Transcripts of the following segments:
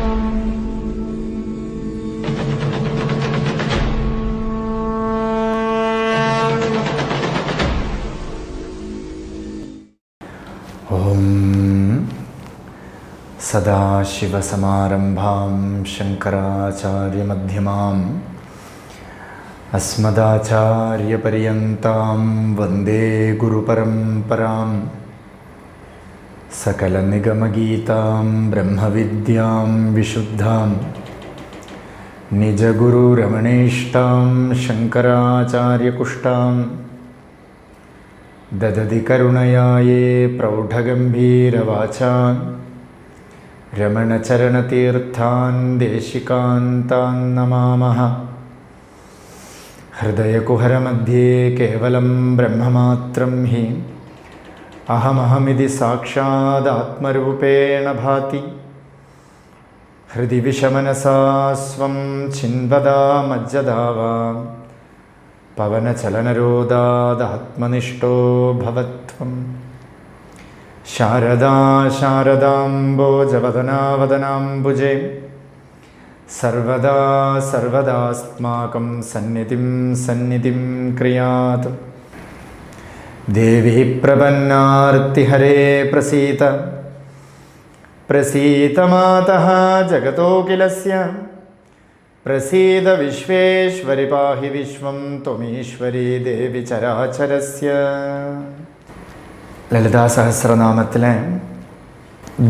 ഓം സദാശിവസമാരംഭാം ശങ്കരാചാര്യമധ്യമാം അസ്മദാചാര്യപര്യന്താം വന്ദേ ഗുരുപരമ്പരാം. സകലനിഗമഗീതാം ബ്രഹ്മവിദ്യാം വിശുദ്ധാം നിജഗുരുരമണീഷ്ടാം ശങ്കരാചാര്യകുഷ്ടാം ദദതി കരുണയായേ പ്രൗഢഗംഭീരവാചാൻ രമണചരണതീർത്ഥാൻ ദേശികാൻ താൻ നമാമഃ. ഹൃദയകുഹരമധ്യേ കേവലം ബ്രഹ്മമാത്രം ഹി അഹമഹമിതി സാക്ഷാദാത്മരൂപേണ ഭാതി. ഹൃദി വിഷമനസാ സ്വം ചിന്വദാമജ്ജദാവാം പവനചലനരോധാദാത്മനിഷ്ഠോ ഭവത്വം. ശാരദാ ശാരദാംബോജവദനാവദനാംബുജേ സർവദാ സർവദാസ്മാകം സന്നിധിം സന്നിധിം ക്രിയാത്. ദേവി പ്രപന്നാർത്തിഹരേ പ്രസീത പ്രസീത മാതഃ ജഗതോഖിലസ്യ. പ്രസീദ വിശ്വേശ്വരി പാഹി വിശ്വം ത്വമീശ്വരി ദേവി ചരാചരസ്യ. ലളിതാ സഹസ്രനാമത്തിലെ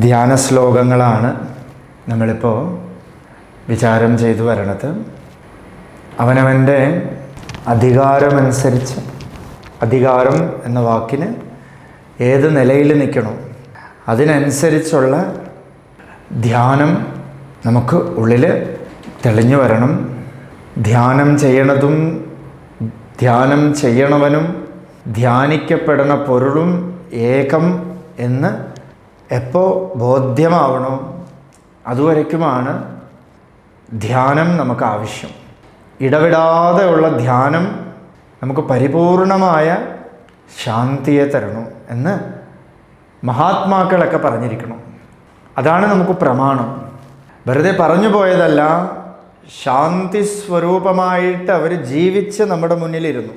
ധ്യാന ശ്ലോകങ്ങളാണ് നമ്മളിപ്പോൾ വിചാരം ചെയ്തു വരണത്. അവനവൻ്റെ അധികാരമനുസരിച്ച്, അധികാരം എന്ന വാക്കിന് ഏത് നിലയിൽ നിൽക്കണോ അതിനനുസരിച്ചുള്ള ധ്യാനം നമുക്ക് ഉള്ളിൽ തെളിഞ്ഞു വരണം. ധ്യാനം ചെയ്യണതും ധ്യാനം ചെയ്യണവനും ധ്യാനിക്കപ്പെടുന്ന പൊരുളും ഏകം എന്ന് എപ്പോൾ ബോധ്യമാവണോ അതുവരയ്ക്കുമാണ് ധ്യാനം നമുക്ക് ആവശ്യം. ഇടവിടാതെ ഉള്ള ധ്യാനം നമുക്ക് പരിപൂർണമായ ശാന്തിയെ തരണം എന്ന് മഹാത്മാക്കളൊക്കെ പറഞ്ഞിരിക്കണം. അതാണ് നമുക്ക് പ്രമാണം. വെറുതെ പറഞ്ഞു പോയതല്ല, ശാന്തി സ്വരൂപമായിട്ട് അവർ ജീവിച്ച് നമ്മുടെ മുന്നിലിരുന്നു.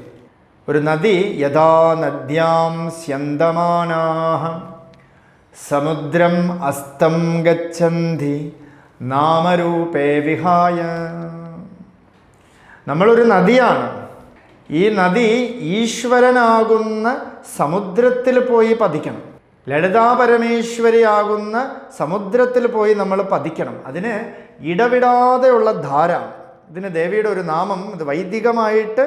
ഒരു നദി യഥാ നദ്യാം സ്യന്തമാനാഹ സമുദ്രം അസ്തം ഗച്ഛന്തി നാമരൂപേ വിഹായ. നമ്മളൊരു നദിയാണ്. ഈ നദി ഈശ്വരനാകുന്ന സമുദ്രത്തിൽ പോയി പതിക്കണം. ലളിതാ പരമേശ്വരിയാകുന്ന സമുദ്രത്തിൽ പോയി നമ്മൾ പതിക്കണം. അതിന് ഇടവിടാതെയുള്ള ധാര. ഇതിന് ദേവിയുടെ ഒരു നാമം, ഇത് വൈദികമായിട്ട്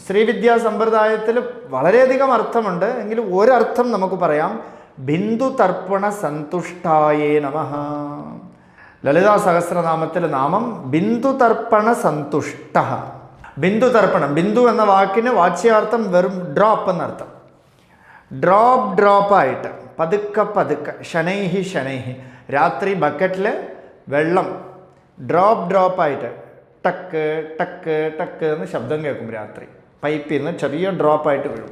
ശ്രീവിദ്യാ സമ്പ്രദായത്തിൽ വളരെയധികം അർത്ഥമുണ്ട്. എങ്കിലും ഒരർത്ഥം നമുക്ക് പറയാം, ബിന്ദു തർപ്പണ സന്തുഷ്ടായേ നമഃ. ലളിതാ സഹസ്രനാമത്തിൽ നാമം ബിന്ദു തർപ്പണ സന്തുഷ്ട. ബിന്ദു തർപ്പണം, ബിന്ദു എന്ന വാക്കിന് വാച്യാർത്ഥം വെറും ഡ്രോപ്പ് എന്നർത്ഥം. ഡ്രോപ്പായിട്ട് പതുക്കെ പതുക്കെ, ശനൈഹി ശനൈഹി. രാത്രി ബക്കറ്റിൽ വെള്ളം ഡ്രോപ്പായിട്ട് ടക്ക് ടക്ക് ടക്ക് എന്ന് ശബ്ദം കേൾക്കും. രാത്രി പൈപ്പിൽ നിന്ന് ചെറിയ ഡ്രോപ്പായിട്ട് വീഴും.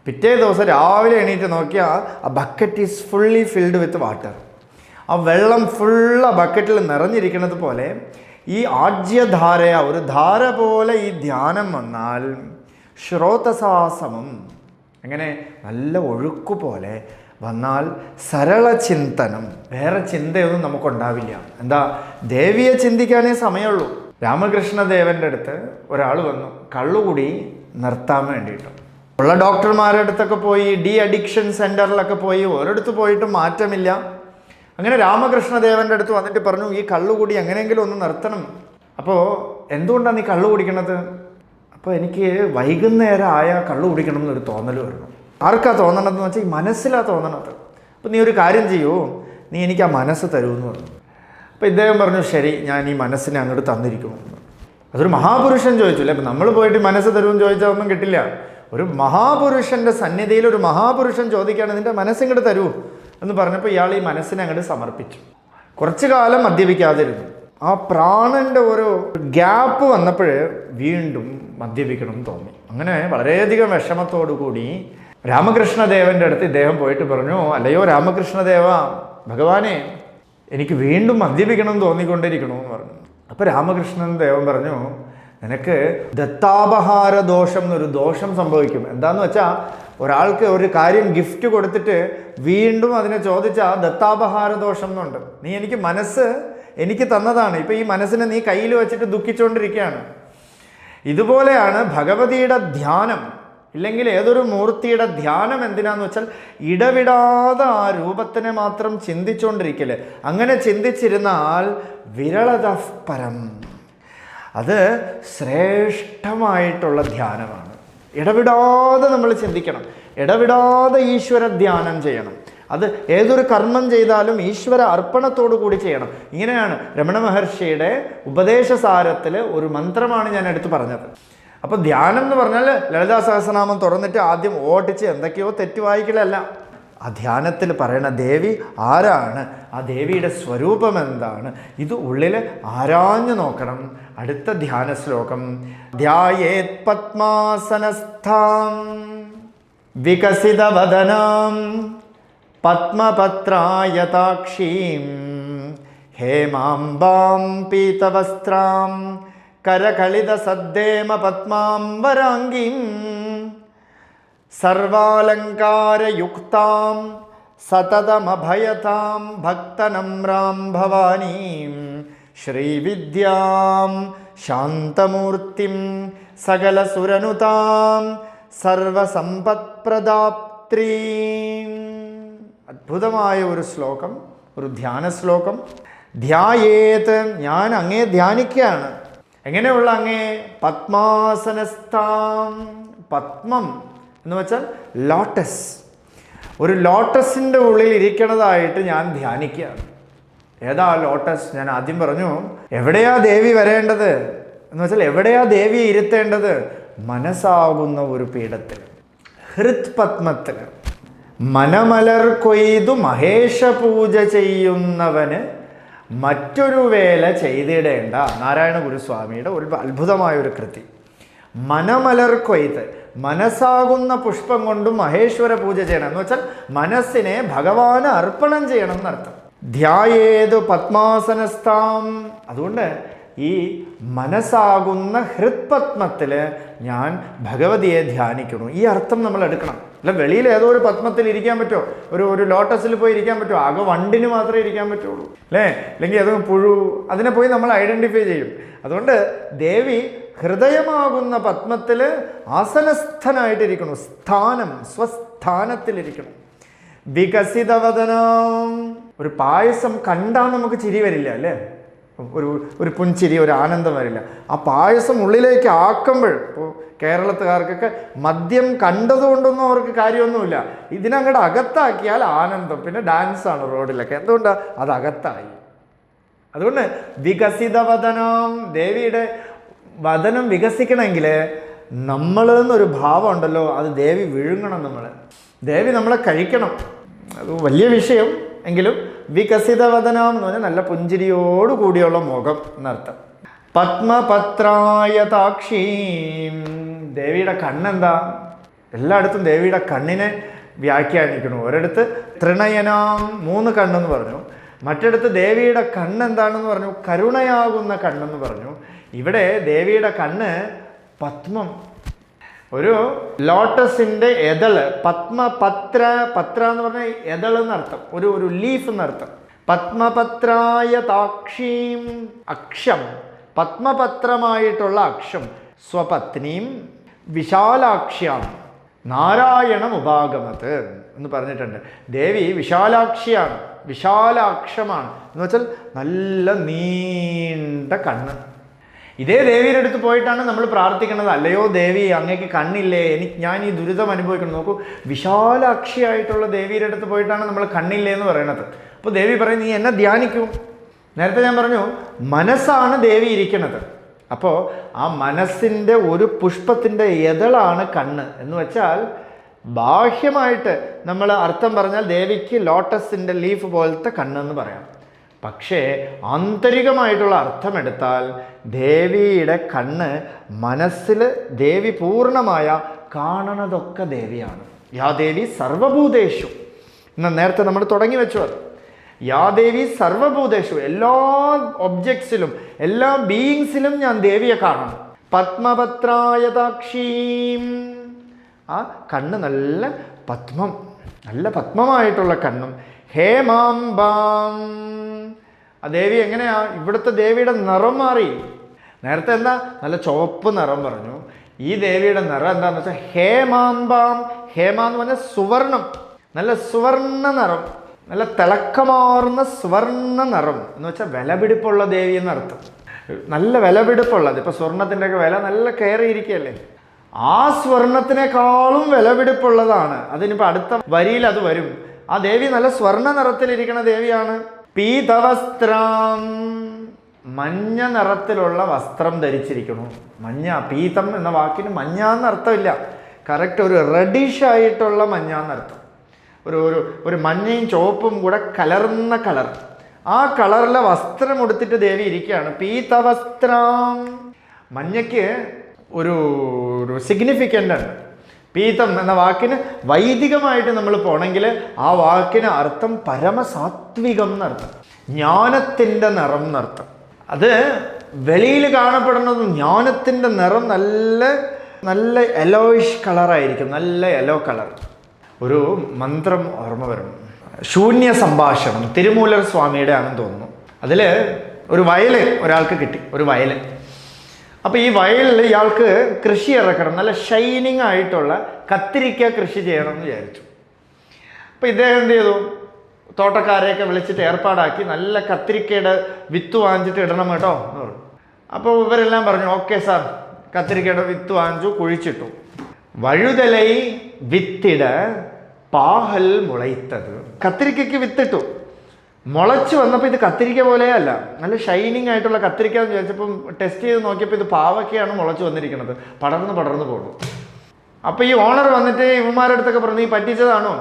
പിറ്റേ ദിവസം രാവിലെ എണീറ്റ് നോക്കിയാൽ ആ bucket is fully filled with water. ആ വെള്ളം ഫുള്ള് ആ ബക്കറ്റിൽ നിറഞ്ഞിരിക്കുന്നത് പോലെ ഈ ആജ്യധാരയ, ഒരു ധാര പോലെ ഈ ധ്യാനം വന്നാൽ ശ്രോതസാസമം, എങ്ങനെ നല്ല ഒഴുക്കു പോലെ വന്നാൽ സരള ചിന്തനം, വേറെ ചിന്തയൊന്നും നമുക്കുണ്ടാവില്ല. എന്താ, ദേവിയെ ചിന്തിക്കാനേ സമയമുള്ളൂ. രാമകൃഷ്ണദേവൻ്റെ അടുത്ത് ഒരാൾ വന്നു കള്ളുകുടി നിർത്താൻ വേണ്ടിയിട്ട്. ഉള്ള ഡോക്ടർമാരുടെ അടുത്തൊക്കെ പോയി, ഡി അഡിക്ഷൻ സെൻറ്ററിലൊക്കെ പോയി, ഒരിടത്ത് പോയിട്ട് മാറ്റമില്ല. അങ്ങനെ രാമകൃഷ്ണദേവൻ്റെ അടുത്ത് വന്നിട്ട് പറഞ്ഞു, ഈ കള്ളുകുടി എങ്ങനെയെങ്കിലും ഒന്ന് നിർത്തണം. അപ്പോൾ എന്തുകൊണ്ടാണ് നീ കള്ളു കുടിക്കണത്? അപ്പോൾ എനിക്ക് വൈകുന്നേരം ആയാൽ കള്ളു കുടിക്കണം എന്നൊരു തോന്നൽ വരണം. ആർക്കാ തോന്നണതെന്ന് വെച്ചാൽ ഈ മനസ്സിലാണ് തോന്നണത്. അപ്പോൾ നീ ഒരു കാര്യം ചെയ്യൂ, നീ എനിക്ക് ആ മനസ്സ് തരുമെന്ന് പറഞ്ഞു. അപ്പോൾ ഇദ്ദേഹം പറഞ്ഞു, ശരി, ഞാൻ ഈ മനസ്സിനെ അങ്ങോട്ട് തന്നിരിക്കുമെന്ന്. അതൊരു മഹാപുരുഷൻ ചോദിച്ചില്ല. അപ്പം നമ്മൾ പോയിട്ട് മനസ്സ് തരുമെന്ന് ചോദിച്ചാൽ ഒന്നും കിട്ടില്ല. ഒരു മഹാപുരുഷൻ്റെ സന്നിധിയിൽ ഒരു മഹാപുരുഷൻ ചോദിക്കുകയാണ്, നിൻ്റെ മനസ്സിങ്ങോട്ട് തരൂ എന്ന് പറഞ്ഞപ്പോൾ ഇയാൾ ഈ മനസ്സിനെ അങ്ങോട്ട് സമർപ്പിച്ചു. കുറച്ചു കാലം മദ്യപിക്കാതിരുന്നു. ആ പ്രാണൻ്റെ ഒരു ഗ്യാപ്പ് വന്നപ്പോൾ വീണ്ടും മദ്യപിക്കണം എന്ന് തോന്നി. അങ്ങനെ വളരെയധികം വിഷമത്തോടു കൂടി രാമകൃഷ്ണദേവൻ്റെ അടുത്ത് ഇദ്ദേഹം പോയിട്ട് പറഞ്ഞു, അല്ലയോ രാമകൃഷ്ണദേവ, ഭഗവാനെ, എനിക്ക് വീണ്ടും മദ്യപിക്കണം തോന്നിക്കൊണ്ടിരിക്കണമെന്ന് പറഞ്ഞു. അപ്പോൾ രാമകൃഷ്ണൻ ദേവൻ പറഞ്ഞു, നിനക്ക് ദത്താപഹാര ദോഷം എന്നൊരു ദോഷം സംഭവിക്കും. എന്താന്ന് വെച്ചാൽ ഒരാൾക്ക് ഒരു കാര്യം ഗിഫ്റ്റ് കൊടുത്തിട്ട് വീണ്ടും അതിനെ ചോദിച്ചാൽ ദത്താപഹാര ദോഷം എന്നുണ്ട്. നീ എനിക്ക് തന്നതാണ്, ഇപ്പം ഈ മനസ്സിനെ നീ കയ്യിൽ വെച്ചിട്ട് ദുഃഖിച്ചുകൊണ്ടിരിക്കുകയാണ്. ഇതുപോലെയാണ് ഭഗവതിയുടെ ധ്യാനം, ഇല്ലെങ്കിൽ ഏതൊരു മൂർത്തിയുടെ ധ്യാനം എന്തിനാന്ന് വെച്ചാൽ ഇടവിടാതെ ആ രൂപത്തിനെ മാത്രം ചിന്തിച്ചുകൊണ്ടിരിക്കല്. അങ്ങനെ ചിന്തിച്ചിരുന്നാൽ വിരളത പരം, അത് ശ്രേഷ്ഠമായിട്ടുള്ള ധ്യാനമാണ്. ഇടവിടാതെ നമ്മൾ ചിന്തിക്കണം, ഇടവിടാതെ ഈശ്വര ധ്യാനം ചെയ്യണം. അത് ഏതൊരു കർമ്മം ചെയ്താലും ഈശ്വര അർപ്പണത്തോടു കൂടി ചെയ്യണം. ഇങ്ങനെയാണ് രമണ മഹർഷിയുടെ ഉപദേശസാരത്തിൽ ഒരു മന്ത്രമാണ് ഞാൻ എടുത്തു പറഞ്ഞത്. അപ്പോൾ ധ്യാനം എന്ന് പറഞ്ഞാൽ ലളിതാ സഹസ്രനാമം തുറന്നിട്ട് ആദ്യം ഓടിച്ച് എന്തൊക്കെയോ തെറ്റ് വായിക്കലല്ല. ആ ധ്യാനത്തിൽ പറയണ ദേവി ആരാണ്, ആ ദേവിയുടെ സ്വരൂപം എന്താണ്, ഇത് ഉള്ളിൽ ആരാഞ്ഞു നോക്കണം. അടുത്ത ധ്യാന ശ്ലോകം, ധ്യായേത് പത്മാസനസ്ഥാം വികസിതവദനാം പത്മപത്രായതാക്ഷീം ഹേമാംബാം പീതവസ്ത്രാം കരകളിത സദ്ദേമ പത്മാംബരാംഗീം സർവാലങ്കാരയുക്താം സതതമഭയതാം ഭക്തനമ്രാം ഭവാനീം ശ്രീവിദ്യാം ശാന്തമൂർത്തിം സകലസുരനുതാം സർവസമ്പത്പ്രദാത്രീം. അദ്ഭുതമായ ഒരു ശ്ലോകം, ഒരു ധ്യാന ശ്ലോകം. ധ്യായേത്, ഞാൻ അങ്ങേ ധ്യാനിക്കുകയാണ്. എങ്ങനെയുള്ള അങ്ങേ? പത്മാസനസ്ഥാം. പത്മം എന്ന് വെച്ചാൽ ലോട്ടസ്. ഒരു ലോട്ടസിൻ്റെ ഉള്ളിൽ ഇരിക്കണതായിട്ട് ഞാൻ ധ്യാനിക്കുകയാണ്. ഏതാ ലോട്ടസ്? ഞാൻ ആദ്യം പറഞ്ഞു, എവിടെയാ ദേവി വരേണ്ടത് എന്ന് വെച്ചാൽ എവിടെയാ ദേവി ഇരുത്തേണ്ടത്? മനസ്സാകുന്ന ഒരു പീഠത്തിൽ, ഹൃത് പത്മത്തിൽ. മനമലർ കൊയ്തു മഹേഷ പൂജ ചെയ്യുന്നവന് മറ്റൊരു വേല ചെയ്തിടേണ്ട. നാരായണ ഗുരുസ്വാമിയുടെ ഒരു അത്ഭുതമായൊരു കൃതി. മനമലർ കൊയ്ത്ത്, മനസ്സാകുന്ന പുഷ്പം കൊണ്ടും മഹേശ്വര പൂജ ചെയ്യണം എന്ന് വെച്ചാൽ മനസ്സിനെ ഭഗവാന് അർപ്പണം ചെയ്യണം എന്നർത്ഥം. ധ്യായേതു പത്മാസനസ്ഥാം. അതുകൊണ്ട് ഈ മനസ്സാകുന്ന ഹൃത്പത്മത്തിൽ ഞാൻ ഭഗവതിയെ ധ്യാനിക്കണം. ഈ അർത്ഥം നമ്മൾ എടുക്കണം. അല്ല വെളിയിൽ ഏതോ ഒരു പത്മത്തിൽ ഇരിക്കാൻ പറ്റുമോ? ഒരു ലോട്ടസിൽ പോയി ഇരിക്കാൻ പറ്റുമോ? ആകെ വണ്ടിന് മാത്രമേ ഇരിക്കാൻ പറ്റുള്ളൂ അല്ലേ? അല്ലെങ്കിൽ ഏതോ പുഴു, അതിനെ പോയി നമ്മൾ ഐഡൻറ്റിഫൈ ചെയ്യും. അതുകൊണ്ട് ദേവി ഹൃദയമാകുന്ന പത്മത്തിൽ ആസനസ്ഥനായിട്ടിരിക്കണം. സ്ഥാനം, സ്വസ്ഥാനത്തിലിരിക്കണം. വികസിതവദനം. ഒരു പായസം കണ്ടാൽ നമുക്ക് ചിരി വരില്ല അല്ലേ? ഒരു പുഞ്ചിരി, ഒരു ആനന്ദം വരില്ല. ആ പായസം ഉള്ളിലേക്ക് ആക്കുമ്പോൾ, ഇപ്പോൾ കേരളത്തുകാർക്കൊക്കെ മദ്യം കണ്ടതുകൊണ്ടൊന്നും അവർക്ക് കാര്യമൊന്നുമില്ല. ഇതിനങ്ങോട്ട് അകത്താക്കിയാൽ ആനന്ദം, പിന്നെ ഡാൻസാണ് റോഡിലൊക്കെ. എന്തുകൊണ്ടാണ്? അത് അകത്തായി. അതുകൊണ്ട് വികസിതവദനം, ദേവിയുടെ വദനം വികസിക്കണമെങ്കിൽ നമ്മൾ എന്നൊരു ഭാവം ഉണ്ടല്ലോ, അത് ദേവി വിഴുങ്ങണം. ദേവി നമ്മളെ കഴിക്കണം. അത് വലിയ വിഷയം എങ്കിലും വികസിതവദനം എന്ന് പറഞ്ഞാൽ നല്ല പുഞ്ചിരിയോട് കൂടിയുള്ള മുഖം എന്നർത്ഥം. പത്മപത്രായതാക്ഷീം. ദേവിയുടെ കണ്ണെന്താ? എല്ലായിടത്തും ദേവിയുടെ കണ്ണിനെ വ്യാഖ്യാനിക്കണം. ഒരിടത്ത് തൃണയനാം, 3 കണ്ണെന്ന് പറഞ്ഞു. മറ്റിടത്ത് ദേവിയുടെ കണ്ണെന്താണെന്ന് പറഞ്ഞു? കരുണയാകുന്ന കണ്ണെന്ന് പറഞ്ഞു. ഇവിടെ ദേവിയുടെ കണ്ണ് പത്മം, ഒരു ലോട്ടസിൻ്റെ എതള്. പത്മപത്ര എന്ന് പറഞ്ഞാൽ എതൾ എന്നർത്ഥം, ഒരു ലീഫ് എന്നർത്ഥം. പത്മപത്രായതാക്ഷീം. അക്ഷം, പത്മപത്രമായിട്ടുള്ള അക്ഷം. സ്വപത്നീം വിശാലാക്ഷ്യാം നാരായണം ഉപാഗമത് എന്ന് പറഞ്ഞിട്ടുണ്ട്. ദേവി വിശാലാക്ഷിയാണ്, വിശാലാക്ഷമാണ് എന്ന് വെച്ചാൽ നല്ല നീണ്ട കണ്ണ്. ഇതേ ദേവിയുടെ അടുത്ത് പോയിട്ടാണ് നമ്മൾ പ്രാർത്ഥിക്കുന്നത്. അല്ലയോ ദേവി, അങ്ങേക്ക് കണ്ണില്ലേ, ഞാൻ ഈ ദുരിതം അനുഭവിക്കണം. നോക്കൂ, വിശാലാക്ഷിയായിട്ടുള്ള ദേവിയുടെ അടുത്ത് പോയിട്ടാണ് നമ്മൾ കണ്ണില്ലേ എന്ന് പറയണത്. അപ്പോൾ ദേവി പറയും, നീ എന്നെ ധ്യാനിക്കൂ. നേരത്തെ ഞാൻ പറഞ്ഞു, മനസ്സാണ് ദേവി ഇരിക്കുന്നത്. അപ്പോൾ ആ മനസ്സിൻ്റെ ഒരു പുഷ്പത്തിൻ്റെ എതളാണ് കണ്ണ് എന്ന് വെച്ചാൽ, ബാഹ്യമായിട്ട് നമ്മൾ അർത്ഥം പറഞ്ഞാൽ ദേവിക്ക് ലോട്ടസിൻ്റെ ലീഫ് പോലത്തെ കണ്ണെന്ന് പറയാം. പക്ഷേ ആന്തരികമായിട്ടുള്ള അർത്ഥമെടുത്താൽ ദേവിയുടെ കണ്ണ് മനസ്സിൽ ദേവി പൂർണ്ണമായ കാണണതൊക്കെ ദേവിയാണ്. യാ ദേവി സർവഭൂതേഷു എന്ന് നേരത്തെ നമ്മൾ തുടങ്ങി വെച്ചു. അത് യാ ദേവി സർവഭൂതേഷു, എല്ലാ ഒബ്ജക്ട്സിലും എല്ലാ ബീയിങ്സിലും ഞാൻ ദേവിയെ കാണും. പത്മപത്രായതാക്ഷീം, ആ കണ്ണ് നല്ല പത്മം, നല്ല പത്മമായിട്ടുള്ള കണ്ണും. ഹേമാംബാം, ആ ദേവി എങ്ങനെയാ, ഇവിടുത്തെ ദേവിയുടെ നിറം മാറി. നേരത്തെ എന്താ നല്ല ചുവപ്പ് നിറം പറഞ്ഞു, ഈ ദേവിയുടെ നിറം എന്താണെന്ന് വെച്ചാൽ ഹേമാംബാം. ഹേമ എന്ന് പറഞ്ഞാൽ സുവർണം, നല്ല സുവർണ നിറം, നല്ല തിളക്കമാർന്ന സുവർണ നിറം എന്ന് വെച്ചാൽ വിലപിടിപ്പുള്ള ദേവി എന്നർത്ഥം. നല്ല വിലപിടിപ്പുള്ളത്, ഇപ്പം സ്വർണത്തിൻ്റെയൊക്കെ വില നല്ല കയറിയിരിക്കുകയല്ലേ, ആ സ്വർണത്തിനേക്കാളും വിലപിടിപ്പുള്ളതാണ്. അതിനിപ്പോൾ അടുത്ത വരിയിൽ അത് വരും. ആ ദേവി നല്ല സ്വർണ്ണ നിറത്തിലിരിക്കുന്ന ദേവിയാണ്. പീതവസ്ത്രം, മഞ്ഞ നിറത്തിലുള്ള വസ്ത്രം ധരിച്ചിരിക്കുന്നു. മഞ്ഞ, പീതം എന്ന വാക്കിന് മഞ്ഞ എന്നർത്ഥമില്ല, കറക്റ്റ് ഒരു റെഡിഷ് ആയിട്ടുള്ള മഞ്ഞ എന്നർത്ഥം. ഒരു മഞ്ഞയും ചുവപ്പും കൂടെ കലർന്ന കളർ, ആ കളറിലെ വസ്ത്രം ഉടുത്തിട്ട് ദേവി ഇരിക്കുകയാണ്. പീതവസ്ത്രം, മഞ്ഞയ്ക്ക് ഒരു സിഗ്നിഫിക്കൻ്റ് ആണ്. പീതം എന്ന വാക്കിന് വൈദികമായിട്ട് നമ്മൾ പോണെങ്കിൽ ആ വാക്കിന് അർത്ഥം പരമസാത്വികം എന്നർത്ഥം, ജ്ഞാനത്തിൻ്റെ നിറം എന്നർത്ഥം. അത് വെളിയിൽ കാണപ്പെടുന്നത് ജ്ഞാനത്തിൻ്റെ നിറം നല്ല നല്ല യെലോയിഷ് കളറായിരിക്കും, നല്ല യെല്ലോ കളർ. ഒരു മന്ത്രം ഓർമ്മ വരണം, ശൂന്യ സംഭാഷണം, തിരുമൂലർ സ്വാമിയുടെ ആണെന്ന് തോന്നുന്നു. അതിൽ ഒരു വയലിൻ ഒരാൾക്ക് കിട്ടി, ഒരു വയലിൻ. അപ്പോൾ ഈ വയലിൽ ഇയാൾക്ക് കൃഷി ഇറക്കണം, നല്ല ഷൈനിങ് ആയിട്ടുള്ള കത്തിരിക്ക കൃഷി ചെയ്യണം എന്ന് വിചാരിച്ചു. അപ്പോൾ ഇദ്ദേഹം എന്ത് ചെയ്തു, തോട്ടക്കാരെയൊക്കെ വിളിച്ചിട്ട് ഏർപ്പാടാക്കി നല്ല കത്തിരിക്കയുടെ വിത്ത് വാങ്ങിച്ചിട്ട് ഇടണം കേട്ടോ എന്ന് പറഞ്ഞു. അപ്പോൾ ഇവരെല്ലാം പറഞ്ഞു ഓക്കെ സാർ, കത്തിരിക്കയുടെ വിത്ത് വാങ്ങിച്ചു, കുഴിച്ചിട്ടു. വഴുതലൈ വിത്തിട പാഹൽ മുളയ്ത്തത്, കത്തിരിക്കയ്ക്ക് വിത്തിട്ടു, മുളച്ച് വന്നപ്പോൾ ഇത് കത്തിരിക്ക പോലെയല്ല, നല്ല ഷൈനിങ് ആയിട്ടുള്ള കത്തിരിക്ക എന്ന് വിചാരിച്ചപ്പം ടെസ്റ്റ് ചെയ്ത് നോക്കിയപ്പോൾ ഇത് പാവയ്ക്കാണ് മുളച്ച് വന്നിരിക്കുന്നത്, പടർന്ന് പോകുന്നു. അപ്പോൾ ഈ ഓണർ വന്നിട്ട് ഇവന്മാരുടെ അടുത്തൊക്കെ പറഞ്ഞു, നീ പറ്റിച്ചതാണോ,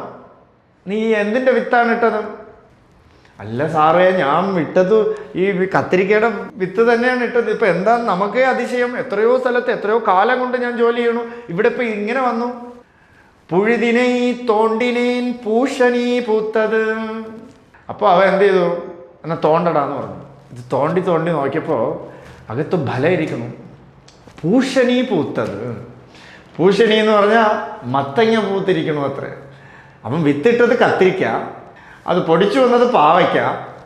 നീ എന്തിൻ്റെ വിത്താണ് ഇട്ടത്? അല്ല സാറേ, ഞാൻ ഇട്ടത് ഈ കത്തിരിക്കയുടെ വിത്ത് തന്നെയാണ് ഇട്ടത്. ഇപ്പം എന്താ നമുക്കേ അതിശയം, എത്രയോ സ്ഥലത്ത് എത്രയോ കാലം കൊണ്ട് ഞാൻ ജോലി ചെയ്യണു, ഇവിടെ ഇപ്പം ഇങ്ങനെ വന്നു. പുഴുതിനൈ തോണ്ടിനേൻ പൂഷണീ പൂത്തത്. അപ്പോൾ അവൻ എന്ത് ചെയ്തു, എന്നാൽ തോണ്ടടാന്ന് പറഞ്ഞു. ഇത് തോണ്ടി നോക്കിയപ്പോൾ അകത്ത് ഫലം ഇരിക്കുന്നു, പൂഷണീ പൂത്തത്. പൂഷണി എന്ന് പറഞ്ഞാൽ മത്തങ്ങ പൂത്തിരിക്കണു അത്രേ. അപ്പം വിത്തിട്ടത് കത്തിരിക്ക, അത് പൊടിച്ചു വന്നത് പാവയ്ക്ക,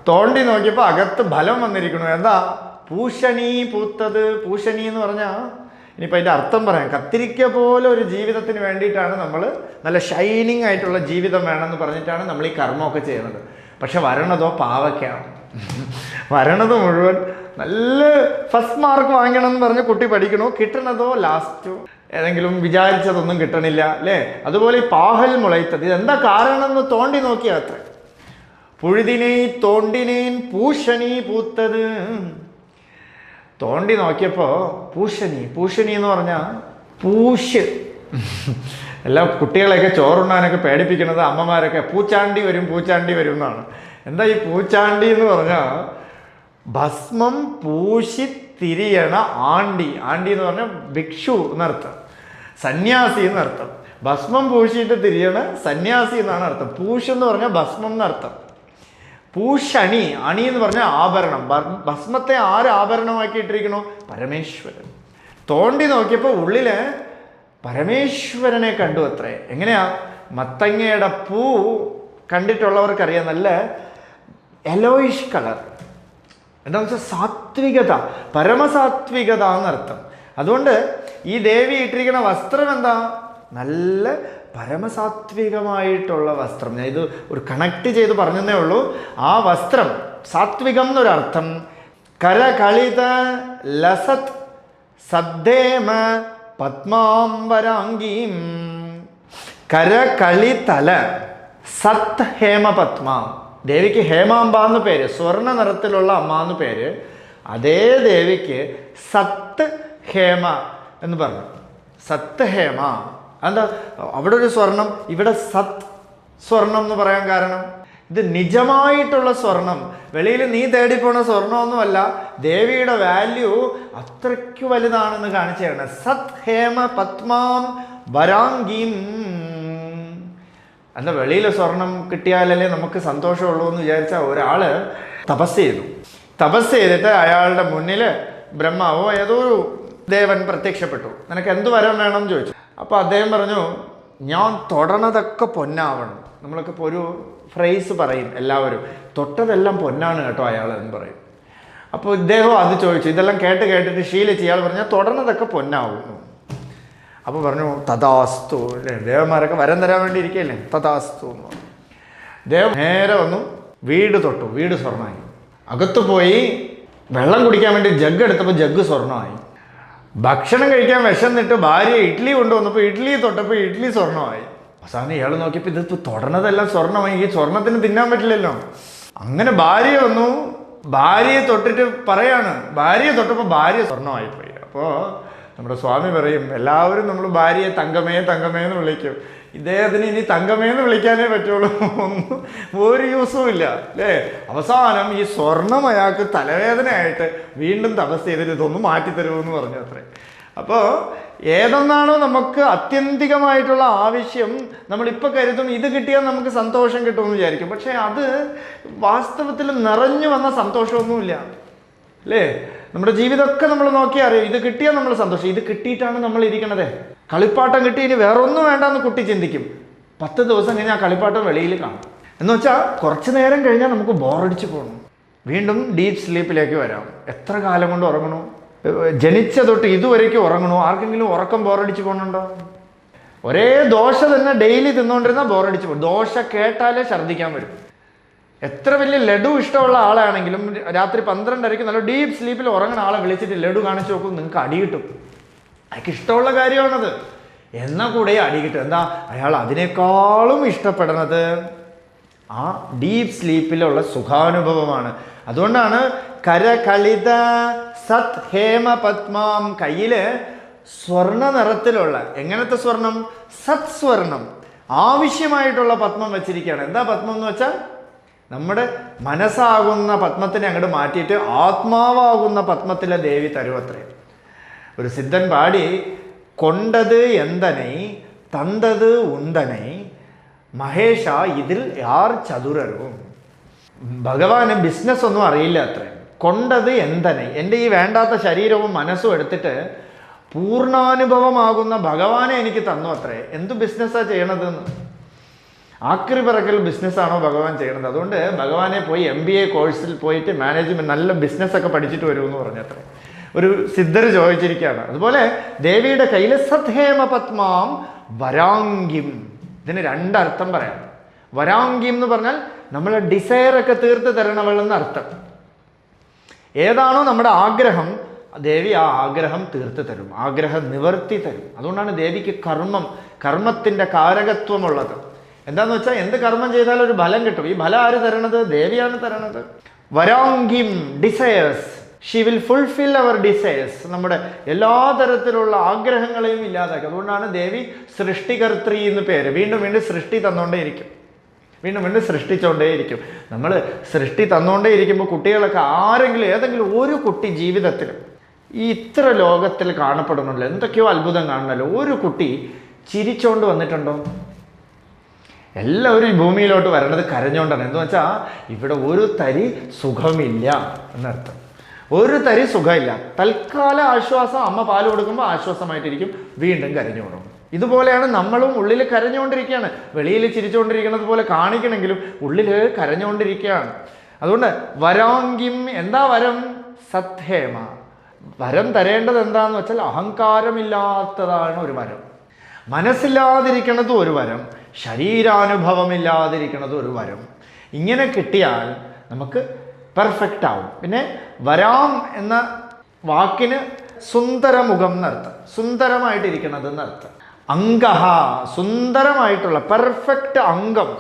തോണ്ടി നോക്കിയപ്പോൾ അകത്ത് ഫലം വന്നിരിക്കണു. എന്താ പൂഷണി പൂത്തത്? പൂഷണി എന്ന് പറഞ്ഞാൽ ഇനിയിപ്പോൾ അതിൻ്റെ അർത്ഥം പറയാം. കത്തിരിക്ക പോലെ ഒരു ജീവിതത്തിന് വേണ്ടിയിട്ടാണ് നമ്മൾ, നല്ല ഷൈനിങ് ആയിട്ടുള്ള ജീവിതം വേണമെന്ന് പറഞ്ഞിട്ടാണ് നമ്മൾ ഈ കർമ്മമൊക്കെ ചെയ്യുന്നത്. പക്ഷെ വരണതോ പാവയ്ക്ക, വരണത് മുഴുവൻ നല്ല ഫസ്റ്റ് മാർക്ക് വാങ്ങണം എന്ന് പറഞ്ഞ് കുട്ടി പഠിക്കണോ, കിട്ടണതോ ലാസ്റ്റോ ഏതെങ്കിലും വിചാരിച്ചതൊന്നും കിട്ടണില്ല അല്ലേ. അതുപോലെ ഈ പാഹൽ മുളയ്ത്തത്, ഇതെന്താ കാരണം എന്ന് തോണ്ടി നോക്കിയാൽ അത്ര. പുഴുതിനേ തോണ്ടിനേൻ പൂഷണി പൂത്തത്. തോണ്ടി നോക്കിയപ്പോൾ പൂഷണി എന്ന് പറഞ്ഞാൽ പൂശ്. എല്ലാ കുട്ടികളെയൊക്കെ ചോറുണ്ണാനൊക്കെ പേടിപ്പിക്കുന്നത് അമ്മമാരൊക്കെ പൂച്ചാണ്ടി വരും എന്നാണ്. എന്താ ഈ പൂച്ചാണ്ടി എന്ന് പറഞ്ഞാൽ ഭസ്മം പൂശി തിരിയണ ആണ്ടി. ആണ്ടി എന്ന് പറഞ്ഞാൽ ഭിക്ഷു എന്നർത്ഥം, സന്യാസി എന്നർത്ഥം. ഭസ്മം പൂശിയിട്ട് തിരിയണ സന്യാസി എന്നാണ് അർത്ഥം. പൂഷ് എന്ന് പറഞ്ഞാൽ ഭസ്മം എന്നർത്ഥം. പൂഷണി, അണി എന്ന് പറഞ്ഞാൽ ആഭരണം. ഭസ്മത്തെ ആര് ആഭരണമാക്കിയിട്ടിരിക്കണോ? പരമേശ്വരൻ. തോണ്ടി നോക്കിയപ്പോൾ ഉള്ളില് പരമേശ്വരനെ കണ്ടു അത്രേ. എങ്ങനെയാ? മത്തങ്ങയുടെ പൂ കണ്ടിട്ടുള്ളവർക്കറിയാം, നല്ല യെലോയിഷ് കളർ. എന്താണെന്ന് വെച്ചാൽ സാത്വികത, പരമസാത്വികത എന്നർത്ഥം. അതുകൊണ്ട് ഈ ദേവി ഇട്ടിരിക്കുന്ന വസ്ത്രം എന്താ? നല്ല പരമസാത്വികമായിട്ടുള്ള വസ്ത്രം. ഞാൻ ഇത് ഒരു കണക്ട് ചെയ്ത് പറഞ്ഞതേ ഉള്ളൂ. ആ വസ്ത്രം സാത്വികം എന്നൊരർത്ഥം. കരകളിത ലസത് സദ്ദേമ പത്മാംബരാംഗീം. കരകളിതല സത് ഹേമ പത്മ. ദേവിക്ക് ഹേമാംബ എന്ന് പേര്, സ്വർണ്ണ നിറത്തിലുള്ള അമ്മ എന്ന് പേര്. അതേ ദേവിക്ക് സത്ത് ഹേമ എന്ന് പറഞ്ഞു. സത്ത് ഹേമ എന്താ? അവിടെ ഒരു സ്വർണം, ഇവിടെ സത് സ്വർണം എന്ന് പറയാൻ കാരണം ഇത് നിജമായിട്ടുള്ള സ്വർണം, വെളിയിൽ നീ തേടിപ്പോണ സ്വർണ്ണമൊന്നുമല്ല. ദേവിയുടെ വാല്യൂ അത്രയ്ക്ക് വലുതാണെന്ന് കാണിച്ചാണ്. സത് ഹേമ പത്മാം വരാംഗീം. എന്താ വെളിയിൽ സ്വർണം കിട്ടിയാലല്ലേ നമുക്ക് സന്തോഷമുള്ളൂ എന്ന് വിചാരിച്ച ഒരാൾ തപസ് ചെയ്തു. തപസ് ചെയ്തിട്ട് അയാളുടെ മുന്നിൽ ബ്രഹ്മാവോ ഏതോ ഒരു ദേവൻ പ്രത്യക്ഷപ്പെട്ടു. നിനക്ക് എന്ത് വരം വേണം എന്ന് ചോദിച്ചു. അപ്പോൾ അദ്ദേഹം പറഞ്ഞു, ഞാൻ തൊടണതൊക്കെ പൊന്നാവണം. നമ്മളൊക്കെ ഇപ്പോൾ ഒരു ഫ്രേസ് പറയും എല്ലാവരും, തൊട്ടതെല്ലാം പൊന്നാണ് കേട്ടോ അയാൾ എന്ന് പറയും. അപ്പോൾ ഇദ്ദേഹം അത് ചോദിച്ചു. ഇതെല്ലാം കേട്ടിട്ട് ശീലിച്ച് ഇയാൾ പറഞ്ഞാൽ തൊടണതൊക്കെ പൊന്നാവും. അപ്പോൾ പറഞ്ഞു തഥാസ്തു. അല്ലേ, ദേവന്മാരൊക്കെ വരം തരാൻ വേണ്ടി ഇരിക്കുകയല്ലേ, തഥാസ്തു എന്ന് പറഞ്ഞു. ദേവൻ നേരെ വന്നു, വീട് തൊട്ടു. വീട് സ്വർണ്ണമായി. അകത്ത് പോയി വെള്ളം കുടിക്കാൻ വേണ്ടി ജഗ് എടുത്തപ്പോൾ ജഗ് സ്വർണ്ണമായി. ഭക്ഷണം കഴിക്കാൻ വിശന്നിട്ട് ഭാര്യ ഇഡ്ഡലി കൊണ്ടുവന്നപ്പോൾ ഇഡ്ഡലി തൊട്ടപ്പോൾ ഇഡ്ഡലി സ്വർണ്ണമായി. അവസാനം ഇയാൾ നോക്കിയപ്പോൾ ഇതിപ്പോൾ തൊടണതെല്ലാം സ്വർണ്ണമായി, ഈ സ്വർണ്ണത്തിന് തിന്നാൻ പറ്റില്ലല്ലോ. അങ്ങനെ ഭാര്യ വന്നു, ഭാര്യയെ തൊട്ടിട്ട് പറയാണ്, ഭാര്യയെ തൊട്ടപ്പോൾ ഭാര്യ സ്വർണ്ണമായിപ്പോയി. അപ്പോൾ നമ്മുടെ സ്വാമി പറയും, എല്ലാവരും നമ്മൾ ഭാര്യയെ തങ്കമേ തങ്കമേ എന്ന് വിളിക്കും, ഇദ്ദേഹത്തിന് ഇനി തങ്കമേന്ന് വിളിക്കാനേ പറ്റുള്ളൂ, ഒന്നും ഒരു യൂസും ഇല്ല അല്ലേ. അവസാനം ഈ സ്വർണം അയാൾക്ക് തലവേദനയായിട്ട് വീണ്ടും തപസ് ചെയ്തിട്ട് ഇതൊന്നും മാറ്റിത്തരുമെന്ന് പറഞ്ഞു അത്രേ. അപ്പോൾ ഏതൊന്നാണോ നമുക്ക് അത്യന്തികമായിട്ടുള്ള ആവശ്യം, നമ്മളിപ്പോൾ കരുതും ഇത് കിട്ടിയാൽ നമുക്ക് സന്തോഷം കിട്ടുമെന്ന് വിചാരിക്കും. പക്ഷേ അത് വാസ്തവത്തിൽ നിറഞ്ഞു വന്ന സന്തോഷമൊന്നുമില്ല അല്ലേ. നമ്മുടെ ജീവിതമൊക്കെ നമ്മൾ നോക്കിയാൽ അറിയാം, ഇത് കിട്ടിയാൽ നമ്മൾ സന്തോഷം. ഇത് കിട്ടിയിട്ടാണ് നമ്മൾ ഇരിക്കണത്. കളിപ്പാട്ടം കിട്ടി, ഇനി വേറെ ഒന്നും വേണ്ടെന്ന് കുട്ടി ചിന്തിക്കും. 10 ദിവസം കഴിഞ്ഞാൽ ആ കളിപ്പാട്ടം വെളിയിൽ കാണും. എന്ന് വെച്ചാൽ കുറച്ച് നേരം കഴിഞ്ഞാൽ നമുക്ക് ബോറടിച്ച് പോകണം, വീണ്ടും ഡീപ്പ് സ്ലീപ്പിലേക്ക് വരാം. എത്ര കാലം കൊണ്ട് ഉറങ്ങണു? ജനിച്ച തൊട്ട് ഇതുവരേക്കും ഉറങ്ങണു. ആർക്കെങ്കിലും ഉറക്കം ബോറടിച്ച് പോകുന്നുണ്ടോ? ഒരേ ദോശ തന്നെ ഡെയിലി തിന്നുകൊണ്ടിരുന്നാൽ ബോറടിച്ച് പോകും. ദോശ കേട്ടാലേ ഛർദ്ദിക്കാൻ വരും. എത്ര വലിയ ലഡു ഇഷ്ടമുള്ള ആളാണെങ്കിലും രാത്രി 12:30 നല്ല ഡീപ്പ് സ്ലീപ്പിൽ ഉറങ്ങുന്ന ആളെ വിളിച്ചിട്ട് ലഡു കാണിച്ചു നോക്കും, നിങ്ങൾക്ക് അടി കിട്ടും. അയാൾക്ക് ഇഷ്ടമുള്ള കാര്യമാണത്, എന്നാൽ കൂടെ അടി കിട്ടും. എന്താ, അയാൾ അതിനേക്കാളും ഇഷ്ടപ്പെടുന്നത് ആ ഡീപ്പ് സ്ലീപ്പിലുള്ള സുഖാനുഭവമാണ്. അതുകൊണ്ടാണ് കരകളിത സത് ഹേമ പത്മാം, കയ്യില് സ്വർണ്ണ നിറത്തിലുള്ള, എങ്ങനത്തെ സ്വർണം? സത് സ്വർണം, ആവശ്യമായിട്ടുള്ള പത്മം വെച്ചിരിക്കുകയാണ്. എന്താ പത്മം എന്ന് വെച്ചാൽ, നമ്മുടെ മനസ്സാകുന്ന പത്മത്തിനെ അങ്ങോട്ട് മാറ്റിയിട്ട് ആത്മാവാകുന്ന പത്മത്തിലെ ദേവി തരുവത്രേ. ഒരു സിദ്ധൻ പാടി, കൊണ്ടത് എന്തனை തന്തത് ഉണ്ടனை മഹേഷ ഇതിൽ യാർ ചതുരരും. ഭഗവാന് ബിസിനസ് ഒന്നും അറിയില്ല അത്രേ. കൊണ്ടത് എന്തனை, എൻ്റെ ഈ വേണ്ടാത്ത ശരീരവും മനസ്സും എടുത്തിട്ട് പൂർണ്ണാനുഭവമാകുന്ന ഭഗവാനെ എനിക്ക് തന്നു അത്രേ. എന്ത് ബിസിനസ്സാണ് ചെയ്യണതെന്ന്? ആക്രി പറക്കൽ ബിസിനസ്സാണോ ഭഗവാൻ ചെയ്യണത്? അതുകൊണ്ട് ഭഗവാനെ പോയി MBA കോഴ്സിൽ പോയിട്ട് മാനേജ്മെൻറ്റ് നല്ല ബിസിനസ്സൊക്കെ പഠിച്ചിട്ട് വരുമെന്ന് പറഞ്ഞത്രേ. ഒരു സിദ്ധർ ചോദിച്ചിരിക്കുകയാണ്. അതുപോലെ ദേവിയുടെ കയ്യിൽ സത്ഹേമ പത്മാം വരാംഗിം, ഇതിന് 2 അർത്ഥം പറയാം. വരാംഗിം എന്ന് പറഞ്ഞാൽ നമ്മളെ ഡിസയറൊക്കെ തീർത്ത് തരണവളെന്ന് അർത്ഥം. ഏതാണോ നമ്മുടെ ആഗ്രഹം, ദേവി ആ ആഗ്രഹം തീർത്ത് തരും, ആഗ്രഹ നിവർത്തി തരും. അതുകൊണ്ടാണ് ദേവിക്ക് കർമ്മത്തിൻ്റെ കാരകത്വമുള്ളത്. എന്താന്ന് വെച്ചാൽ എന്ത് കർമ്മം ചെയ്താലും ഒരു ഫലം കിട്ടും. ഈ ഫലം ആര് തരണത്? ദേവിയാണ് തരണത്. വരാംഗിം desires, she will fulfil our desires. നമ്മുടെ എല്ലാ തരത്തിലുള്ള ആഗ്രഹങ്ങളെയും ഇല്ലാതാക്കി. അതുകൊണ്ടാണ് ദേവി സൃഷ്ടികർत्री എന്ന് പേര്. വീണ്ടും വീണ്ടും സൃഷ്ടി തന്നുകൊണ്ടേയിരിക്കും, വീണ്ടും വീണ്ടും സൃഷ്ടിച്ചുകൊണ്ടേയിരിക്കും. നമ്മൾ സൃഷ്ടി തന്നുകൊണ്ടേ ഇരിക്കുമ്പോൾ കുട്ടികളൊക്കെ ആരെങ്കിലും ഏതെങ്കിലും ഒരു കുട്ടി ജീവിതത്തിൽ ഈ ഇത്ര ലോകത്തിൽ കാണപ്പെടുന്നുണ്ടല്ലോ, എന്തൊക്കെയോ അത്ഭുതം കാണണമല്ലോ, ഒരു കുട്ടി ചിരിച്ചോണ്ട് വന്നിട്ടുണ്ടോ? എല്ലാവരും ഈ ഭൂമിയിലോട്ട് വരണത് കരഞ്ഞുകൊണ്ടാണ്. എന്ന് വെച്ചാൽ ഇവിടെ ഒരു തരി സുഖമില്ല എന്നർത്ഥം. ഒരു തരി സുഖമില്ല. തൽക്കാല ആശ്വാസം, അമ്മ പാല് കൊടുക്കുമ്പോൾ ആശ്വാസമായിട്ടിരിക്കും, വീണ്ടും കരഞ്ഞു തുടങ്ങും. ഇതുപോലെയാണ് നമ്മളും ഉള്ളിൽ കരഞ്ഞുകൊണ്ടിരിക്കുകയാണ്. വെളിയിൽ ചിരിച്ചുകൊണ്ടിരിക്കുന്നത് പോലെ കാണിക്കണമെങ്കിലും ഉള്ളിൽ കരഞ്ഞുകൊണ്ടിരിക്കുകയാണ്. അതുകൊണ്ട് വരാംഗിം, എന്താ വരം? സത്ഹേമ. വരം തരേണ്ടത് എന്താന്ന് വെച്ചാൽ അഹങ്കാരമില്ലാത്തതാണ് ഒരു വരം, മനസ്സില്ലാതിരിക്കണത് ഒരു വരം, ശരീരാനുഭവമില്ലാതിരിക്കണത് ഒരു വരം. ഇങ്ങനെ കിട്ടിയാൽ നമുക്ക് പെർഫെക്റ്റ് ആവും. പിന്നെ വരാം എന്ന വാക്കിന് സുന്ദരമുഖം എന്നർത്ഥം, സുന്ദരമായിട്ടിരിക്കണത് എന്നർത്ഥം. അംഗഹ, സുന്ദരമായിട്ടുള്ള പെർഫെക്റ്റ് അംഗം.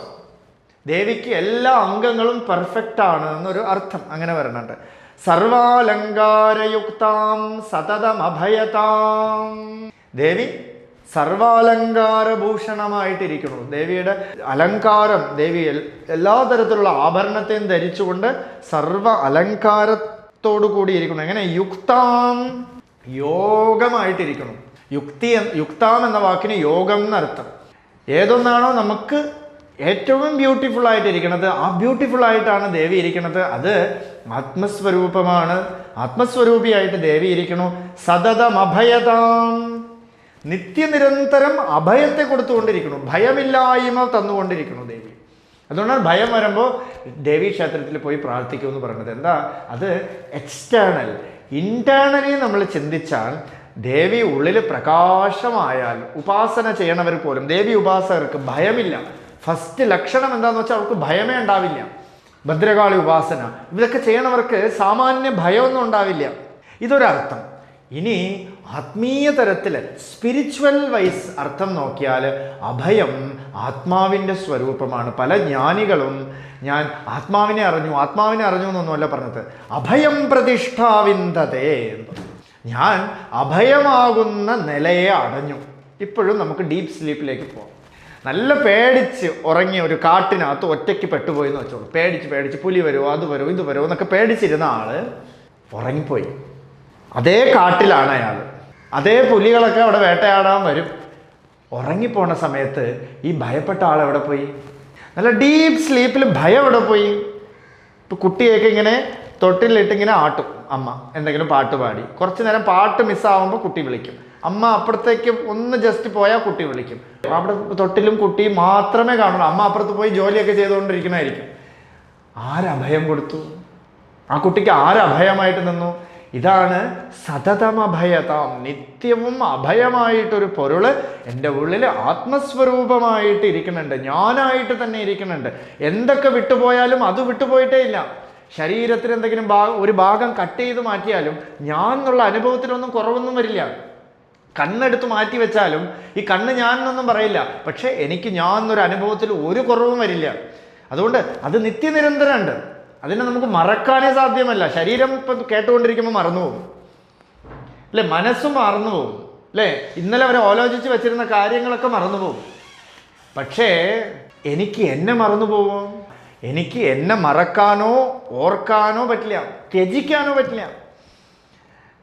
ദേവിക്ക് എല്ലാ അംഗങ്ങളും പെർഫെക്റ്റ് ആണ് എന്നൊരു അർത്ഥം അങ്ങനെ വരണുണ്ട്. സർവാലങ്കാരയുക്താം സതതമഭയതാം. ദേവി സർവാലങ്കാരഭൂഷണമായിട്ടിരിക്കുന്നു. ദേവിയുടെ അലങ്കാരം, ദേവി എല്ലാ തരത്തിലുള്ള ആഭരണത്തെയും ധരിച്ചുകൊണ്ട് സർവ അലങ്കാരത്തോടു കൂടിയിരിക്കുന്നു. എങ്ങനെ? യുക്താം, യോഗമായിട്ടിരിക്കുന്നു. യുക്താം എന്ന വാക്കിന് യോഗം എന്നർത്ഥം. ഏതൊന്നാണോ നമുക്ക് ഏറ്റവും ബ്യൂട്ടിഫുൾ ആയിട്ടിരിക്കുന്നത്, ആ ബ്യൂട്ടിഫുൾ ആയിട്ടാണ് ദേവി ഇരിക്കുന്നത്. അത് ആത്മസ്വരൂപമാണ്. ആത്മസ്വരൂപിയായിട്ട് ദേവി ഇരിക്കണു. സതതം അഭയതാം, നിത്യനിരന്തരം അഭയത്തെ കൊടുത്തുകൊണ്ടിരിക്കുന്നു, ഭയമില്ലായ്മ തന്നുകൊണ്ടിരിക്കുന്നു ദേവി. അതുകൊണ്ടാണ് ഭയം വരുമ്പോൾ ദേവീ ക്ഷേത്രത്തിൽ പോയി പ്രാർത്ഥിക്കുമെന്ന് പറയുന്നത്. എന്താ അത്? എക്സ്റ്റേണൽ. ഇൻറ്റേർണലി നമ്മൾ ചിന്തിച്ചാൽ ദേവി ഉള്ളിൽ പ്രകാശമായാൽ ഉപാസന ചെയ്യണവർ പോലും, ദേവി ഉപാസകർക്ക് ഭയമില്ല. ഫസ്റ്റ് ലക്ഷണം എന്താണെന്ന് വെച്ചാൽ അവർക്ക് ഭയമേ ഉണ്ടാവില്ല. ഭദ്രകാളി ഉപാസന ഇതൊക്കെ ചെയ്യണവർക്ക് സാമാന്യ ഭയമൊന്നും ഉണ്ടാവില്ല. ഇതൊരർത്ഥം. ഇനി ആത്മീയ തരത്തിൽ സ്പിരിച്വൽ വൈസ് അർത്ഥം നോക്കിയാൽ അഭയം ആത്മാവിൻ്റെ സ്വരൂപമാണ്. പല ജ്ഞാനികളും ഞാൻ ആത്മാവിനെ അറിഞ്ഞു എന്നൊന്നുമല്ല പറഞ്ഞത്. അഭയം പ്രതിഷ്ഠാവിന്ദതേ, ഞാൻ അഭയമാകുന്ന നിലയെ അടഞ്ഞു. ഇപ്പോഴും നമുക്ക് ഡീപ്പ് സ്ലീപ്പിലേക്ക് പോകാം. നല്ല പേടിച്ച് ഉറങ്ങിയ ഒരു കാട്ടിനകത്ത് ഒറ്റയ്ക്ക് പെട്ടുപോയി എന്ന് വെച്ചോളൂ. പേടിച്ച് പുലി വരുമോ, അത് വരുമോ, ഇത് വരുമോ എന്നൊക്കെ പേടിച്ചിരുന്ന ആള് ഉറങ്ങിപ്പോയി. അതേ കാട്ടിലാണ് അയാൾ. അതേ പുലികളൊക്കെ അവിടെ വേട്ടയാടാൻ വരും. ഉറങ്ങിപ്പോണ സമയത്ത് ഈ ഭയപ്പെട്ട ആൾ എവിടെ പോയി? നല്ല ഡീപ്പ് സ്ലീപ്പിൽ ഭയം എവിടെ പോയി? ഇപ്പം കുട്ടിയൊക്കെ ഇങ്ങനെ തൊട്ടിലിട്ട് ഇങ്ങനെ ആട്ടും അമ്മ, എന്തെങ്കിലും പാട്ട് പാടി. കുറച്ച് നേരം പാട്ട് മിസ്സാവുമ്പോൾ കുട്ടി വിളിക്കും. അമ്മ അപ്പുറത്തേക്ക് ഒന്ന് ജസ്റ്റ് പോയാൽ കുട്ടി വിളിക്കും. അവിടെ തൊട്ടിലും കുട്ടിയും മാത്രമേ കാണുള്ളൂ. അമ്മ അപ്പുറത്ത് പോയി ജോലിയൊക്കെ ചെയ്തുകൊണ്ടിരിക്കണമായിരിക്കും. ആരഭയം കൊടുത്തു? ആ കുട്ടിക്ക് ആരഭയമായിട്ട് നിന്നു? ഇതാണ് സതതമഭയതാം. നിത്യവും അഭയമായിട്ടൊരു പൊരുള് എൻ്റെ ഉള്ളിൽ ആത്മസ്വരൂപമായിട്ട് ഇരിക്കുന്നുണ്ട്, ഞാനായിട്ട് തന്നെ ഇരിക്കുന്നുണ്ട്. എന്തൊക്കെ വിട്ടുപോയാലും അത് വിട്ടുപോയിട്ടേ ഇല്ല. ശരീരത്തിന് എന്തെങ്കിലും ഒരു ഭാഗം കട്ട് ചെയ്ത് മാറ്റിയാലും ഞാൻ എന്നുള്ള അനുഭവത്തിലൊന്നും കുറവൊന്നും വരില്ല. കണ്ണെടുത്ത് മാറ്റി വെച്ചാലും ഈ കണ്ണ് ഞാൻ എന്നൊന്നും പറയില്ല. പക്ഷെ എനിക്ക് ഞാൻ എന്നൊരു അനുഭവത്തിൽ ഒരു കുറവും വരില്ല. അതുകൊണ്ട് അത് നിത്യനിരന്തരമുണ്ട്. അതിനെ നമുക്ക് മറക്കാനേ സാധ്യമല്ല. ശരീരം ഇപ്പം കേട്ടുകൊണ്ടിരിക്കുമ്പോൾ മറന്നുപോകും അല്ലേ, മനസ്സും മറന്നുപോകും അല്ലേ, ഇന്നലെ വരെ ആലോചിച്ച് വെച്ചിരുന്ന കാര്യങ്ങളൊക്കെ മറന്നുപോകും. പക്ഷേ എനിക്ക് എന്നെ മറന്നുപോകും. എനിക്ക് എന്നെ മറക്കാനോ ഓർക്കാനോ പറ്റില്ല, ത്യജിക്കാനോ പറ്റില്ല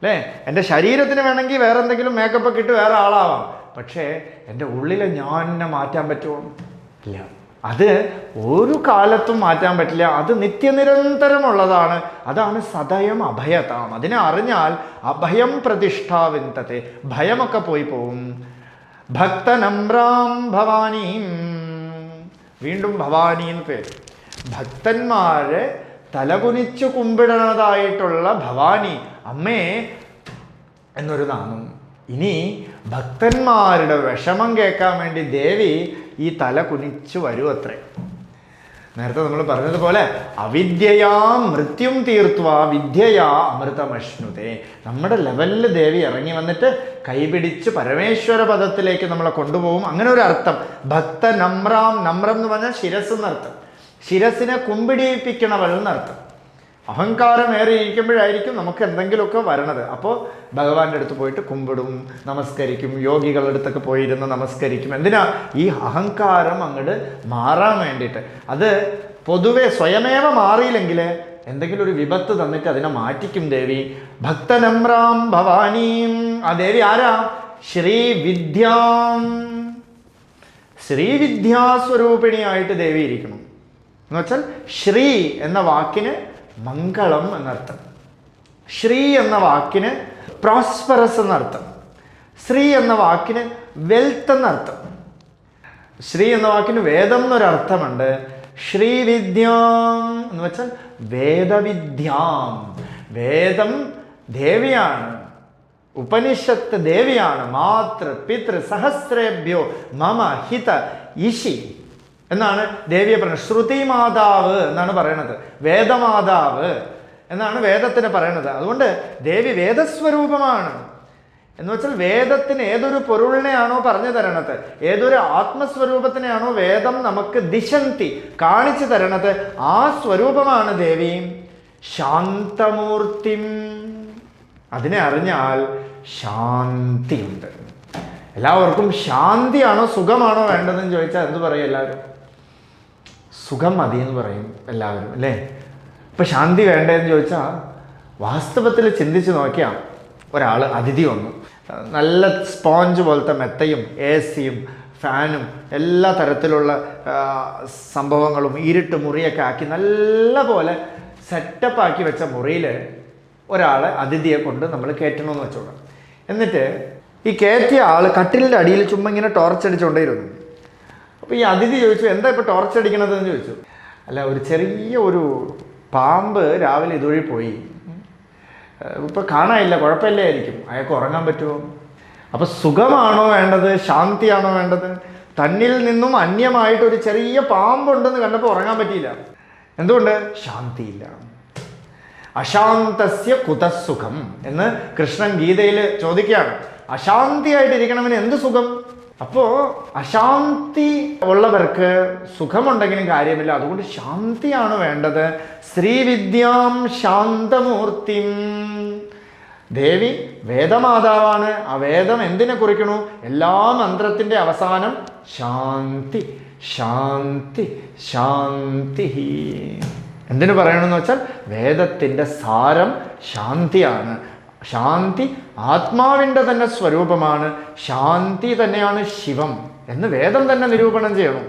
അല്ലേ. എൻ്റെ ശരീരത്തിന് വേണമെങ്കിൽ വേറെ എന്തെങ്കിലും മേക്കപ്പൊക്കെ ഇട്ട് വേറെ ആളാവാം. പക്ഷേ എൻ്റെ ഉള്ളിലെ ഞാനെ മാറ്റാൻ പറ്റുമോ? ഇല്ല. അത് ഒരു കാലത്തും മാറ്റാൻ പറ്റില്ല. അത് നിത്യനിരന്തരമുള്ളതാണ്. അതാണ് സദയം അഭയതാം. അതിനെ അറിഞ്ഞാൽ അഭയം പ്രതിഷ്ഠാവിന്ദത്തെ, ഭയമൊക്കെ പോയി പോവും. ഭക്തനമ്രാം ഭവാനീം, വീണ്ടും ഭവാനി എന്ന് പേര്. ഭക്തന്മാരെ തലകുനിച്ചു കുമ്പിടുന്നതായിട്ടുള്ള ഭവാനി, അമ്മേ എന്നൊരു നാമം. ഇനി ഭക്തന്മാരുടെ വിഷമം കേൾക്കാൻ വേണ്ടി ദേവി ഈ തല കുനിച്ചു വരൂ അത്രേ. നേരത്തെ നമ്മൾ പറഞ്ഞതുപോലെ അവിദ്യയാ മൃത്യും തീർത്വാ വിദ്യയാ അമൃതമശ്നുതേ. നമ്മുടെ ലെവലിൽ ദേവി ഇറങ്ങി വന്നിട്ട് കൈപിടിച്ച് പരമേശ്വര പദത്തിലേക്ക് നമ്മളെ കൊണ്ടുപോകും. അങ്ങനെ ഒരു അർത്ഥം. ഭക്ത നമ്രാം, നമ്രം എന്ന് പറഞ്ഞാൽ ശിരസ് എന്നർത്ഥം. ശിരസിനെ കുമ്പിടിപ്പിക്കണവൾ എന്നർത്ഥം. അഹങ്കാരം ഏറെ ഇരിക്കുമ്പോഴായിരിക്കും നമുക്ക് എന്തെങ്കിലുമൊക്കെ വരണത്. അപ്പോൾ ഭഗവാന്റെ അടുത്ത് പോയിട്ട് കുമ്പിടും, നമസ്കരിക്കും. യോഗികളുടെ അടുത്തൊക്കെ പോയിരുന്ന് നമസ്കരിക്കും. എന്തിനാ? ഈ അഹങ്കാരം അങ്ങോട്ട് മാറാൻ വേണ്ടിയിട്ട്. അത് പൊതുവെ സ്വയമേവ മാറിയില്ലെങ്കിൽ എന്തെങ്കിലും ഒരു വിപത്ത് തന്നിട്ട് അതിനെ മാറ്റിക്കും ദേവി. ഭക്തനമ്രാം ഭവാനീം. ആ ദേവി ആരാ? ശ്രീവിദ്യാം, ശ്രീവിദ്യാസ്വരൂപിണിയായിട്ട് ദേവി ഇരിക്കണം. എന്ന് വെച്ചാൽ ശ്രീ എന്ന വാക്കിന് മംഗളം എന്നർത്ഥം. ശ്രീ എന്ന വാക്കിന് പ്രോസ്പെറസ് എന്നർത്ഥം. ശ്രീ എന്ന വാക്കിന് വെൽത്ത് എന്നർത്ഥം. ശ്രീ എന്ന വാക്കിന് വേദം എന്നൊരർത്ഥമുണ്ട്. ശ്രീവിദ്യാം എന്ന് വെച്ചാൽ വേദവിദ്യാം. വേദം ദേവിയാണ്, ഉപനിഷത്ത് ദേവിയാണ്. മാതൃ പിതൃ സഹസ്രേഭ്യോ മമ ഹിത ഇഷി എന്നാണ് ദേവിയെ പറയുന്നത്. ശ്രുതി മാതാവ് എന്നാണ് പറയണത്. വേദമാതാവ് എന്നാണ് വേദത്തിന് പറയണത്. അതുകൊണ്ട് ദേവി വേദസ്വരൂപമാണ്. എന്ന് വെച്ചാൽ വേദത്തിന് ഏതൊരു പൊരുളിനെയാണോ പറഞ്ഞു തരണത്, ഏതൊരു ആത്മസ്വരൂപത്തിനെയാണോ വേദം നമുക്ക് ദിശന്തി കാണിച്ചു തരണത്, ആ സ്വരൂപമാണ് ദേവി. ശാന്തമൂർത്തിം. അതിനെ അറിഞ്ഞാൽ ശാന്തിയുണ്ട്. എല്ലാവർക്കും ശാന്തിയാണോ സുഖമാണോ വേണ്ടതെന്ന് ചോദിച്ചാൽ എന്ത് പറയും എല്ലാവരും? സുഖം മതി എന്ന് പറയും എല്ലാവരും അല്ലേ. ഇപ്പം ശാന്തി വേണ്ടതെന്ന് ചോദിച്ചാൽ വാസ്തവത്തിൽ ചിന്തിച്ച് നോക്കിയാൽ ഒരാൾ അതിഥി വന്നു, നല്ല സ്പോഞ്ച് പോലത്തെ മെത്തയും എ സിയും ഫാനും എല്ലാ തരത്തിലുള്ള സംഭവങ്ങളും ഇരുട്ട് മുറിയൊക്കെ ആക്കി നല്ല പോലെ സെറ്റപ്പാക്കി വെച്ച മുറിയിൽ ഒരാളെ അതിഥിയെ കൊണ്ട് നമ്മൾ കയറ്റണമെന്ന് വെച്ചോളാം. എന്നിട്ട് ഈ കയറ്റിയ ആൾ കട്ടിലിൻ്റെ അടിയിൽ ചുമ്മാ ഇങ്ങനെ ടോർച്ചടിച്ചുകൊണ്ടേയിരുന്നു. അപ്പോൾ ഈ അതിഥി ചോദിച്ചു, എന്താ ഇപ്പോൾ ടോർച്ചടിക്കണതെന്ന് ചോദിച്ചു. അല്ല, ഒരു ചെറിയ ഒരു പാമ്പ് രാവിലെ ഇതുവഴി പോയി, ഇപ്പോൾ കാണാനില്ല, കുഴപ്പമില്ലായിരിക്കും, അയാൾക്ക് ഉറങ്ങാൻ പറ്റുമോ? അപ്പോൾ സുഖമാണോ വേണ്ടത്, ശാന്തിയാണോ വേണ്ടത്? തന്നിൽ നിന്നും അന്യമായിട്ട് ഒരു ചെറിയ പാമ്പുണ്ടെന്ന് കണ്ടപ്പോൾ ഉറങ്ങാൻ പറ്റിയില്ല. എന്തുകൊണ്ട്? ശാന്തിയില്ല. അശാന്തസ്യ കുതസുഖം എന്ന് കൃഷ്ണൻ ഗീതയിൽ ചോദിക്കുകയാണ്. അശാന്തിയായിട്ടിരിക്കണവന് എന്ത് സുഖം? അപ്പോൾ അശാന്തി ഉള്ളവർക്ക് സുഖമുണ്ടെങ്കിലും കാര്യമില്ല. അതുകൊണ്ട് ശാന്തിയാണ് വേണ്ടത്. ശ്രീവിദ്യാം ശാന്തമൂർത്തിം. ദേവി വേദമാതാവാണ്. ആ വേദം എന്തിനെ കുറിക്കണു? എല്ലാ മന്ത്രത്തിൻ്റെ അവസാനം ശാന്തി ശാന്തി ശാന്തി. എന്തിനു പറയണമെന്ന് വെച്ചാൽ വേദത്തിൻ്റെ സാരം ശാന്തിയാണ്. ശാന്തി ആത്മാവിൻ്റെ തന്നെ സ്വരൂപമാണ്. ശാന്തി തന്നെയാണ് ശിവം എന്ന് വേദം തന്നെ നിരൂപണം ചെയ്യണം.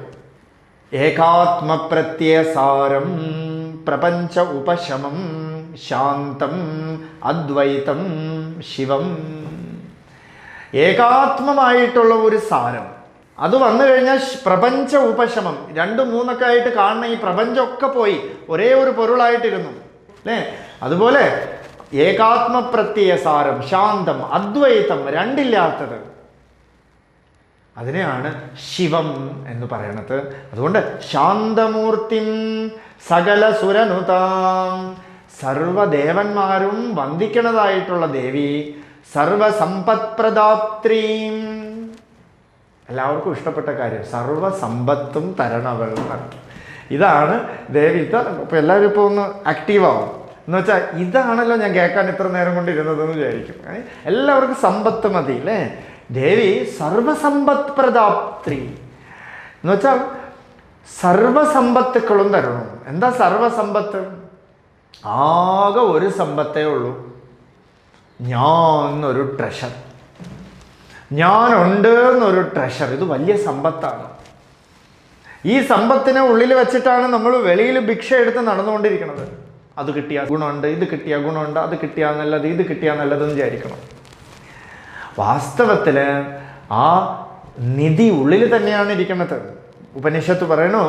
ഏകാത്മപ്രത്യസാരം പ്രപഞ്ച ഉപശമം ശാന്തം അദ്വൈതം ശിവം. ഏകാത്മമായിട്ടുള്ള ഒരു സാരം, അത് വന്നു കഴിഞ്ഞാൽ പ്രപഞ്ച ഉപശമം. 2, 3 ആയിട്ട് കാണുന്ന ഈ പ്രപഞ്ചമൊക്കെ പോയി ഒരേ ഒരു പൊരുളായിട്ടിരുന്നു അല്ലേ? അതുപോലെ ഏകാത്മപ്രത്യസാരം ശാന്തം അദ്വൈതം, രണ്ടില്ലാത്തത്, അതിനെയാണ് ശിവം എന്ന് പറയണത്. അതുകൊണ്ട് ശാന്തമൂർത്തിം സകല സുരനുതാം, സർവദേവന്മാരും വന്ദിക്കണതായിട്ടുള്ള ദേവി, സർവസമ്പത്പ്രദാത്രീം, എല്ലാവർക്കും ഇഷ്ടപ്പെട്ട കാര്യം, സർവസമ്പത്തും തരണവൾ. ഇതാണ് ദേവി. ഇപ്പം എല്ലാവരും ഇപ്പോൾ ഒന്ന് ആക്റ്റീവാകും എന്ന് വെച്ചാൽ ഇതാണല്ലോ ഞാൻ കേൾക്കാൻ ഇത്ര നേരം കൊണ്ടിരുന്നതെന്ന് വിചാരിക്കും. എല്ലാവർക്കും സമ്പത്ത് മതി അല്ലേ? ദേവി സർവസമ്പത്ത് പ്രദാത്രി എന്ന് വെച്ചാൽ സർവസമ്പത്തുക്കളും തരണം. എന്താ സർവസമ്പത്ത്? ആകെ ഒരു സമ്പത്തേ ഉള്ളൂ, ഞാൻ എന്നൊരു ട്രഷർ. ഞാനുണ്ട് എന്നൊരു ട്രഷർ. ഇത് വലിയ സമ്പത്താണ്. ഈ സമ്പത്തിനെ ഉള്ളിൽ വെച്ചിട്ടാണ് നമ്മൾ വെളിയിൽ ഭിക്ഷ എടുത്ത് നടന്നുകൊണ്ടിരിക്കുന്നത്. അത് കിട്ടിയാൽ ഗുണമുണ്ട്, ഇത് കിട്ടിയാൽ ഗുണമുണ്ട്, അത് കിട്ടിയാൽ നല്ലത്, ഇത് കിട്ടിയാൽ നല്ലതെന്ന് വിചാരിക്കണം. വാസ്തവത്തിൽ ആ നിധി ഉള്ളിൽ തന്നെയാണ് ഇരിക്കുന്നത്. ഉപനിഷത്ത് പറയണു,